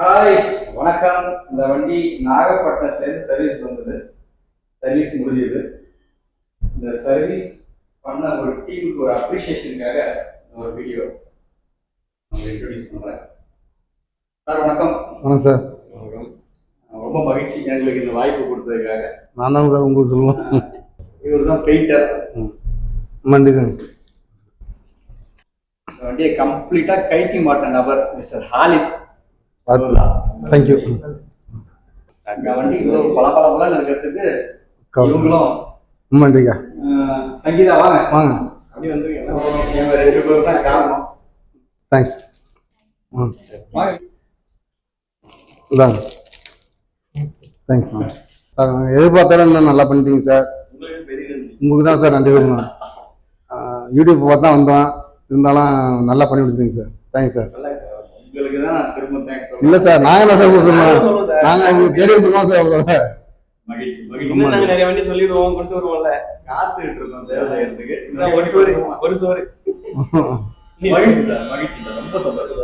Hi, வணக்கம். இந்த வண்டி நாகப்பட்டினத்துலேருந்து சர்வீஸ் வந்தது. சர்வீஸ் முடிஞ்சது. இந்த சர்வீஸ் பண்ண ஒரு டீமுக்கு ஒரு அப்ரிஷியேஷனுக்காக ஒரு வீடியோ உங்களுக்கு இன்ட்ரோடியூஸ் பண்ணுறேன். சார் வணக்கம். வணக்கம் சார். வணக்கம். ரொம்ப மகிழ்ச்சி எங்களுக்கு இந்த வாய்ப்பு கொடுத்ததுக்காக. நான் தான் சார் உங்களுக்கு சொல்லுவேன். இவர் தான் பெயிண்டர். மண்டிதான். இந்த வண்டியை கம்ப்ளீட்டாக கைக்கு மாட்ட நபர் மிஸ்டர் ஹாலித். தேங்க்யூ. அந்த வண்டி இவ்வளவு பல இருக்கிறதுக்கு இவங்களும் மண்டிக்கா. சங்கீதா வாங்க வாங்க. அப்படி வந்து ரெண்டு பேரும் தான் காரணம். தேங்க்ஸ். இதாங்க. Thanks sir. எதிர்பார்த்தாலும் இன்னும் நல்லா பண்ணிட்டீங்க சார். உங்களுக்கு தான் சார் நன்றி சொல்லணும். யூடியூப் பார்த்தா வந்தோம், இருந்தாலும் நல்லா பண்ணி கொடுத்துருங்க சார். Thanks sir. உங்களுக்கு தான் திரும்ப தேங்க்ஸ். இல்லை சார், நாங்கள் என்ன சார் கொடுத்துருந்தோம், நாங்கள் தேடி வந்துருக்கோம் சார். அவ்வளோ மகிழ்ச்சி. நாங்க நிறைய வண்டி சொல்லிடுவோம், கொண்டு வருவோம்ல, காத்துக்கிட்டு இருக்கோம் சேவை செய்யறதுக்கு. ஒரு சோறு மகிழ்ச்சி சார், மகிழ்ச்சி சார், ரொம்ப சந்தோஷம்.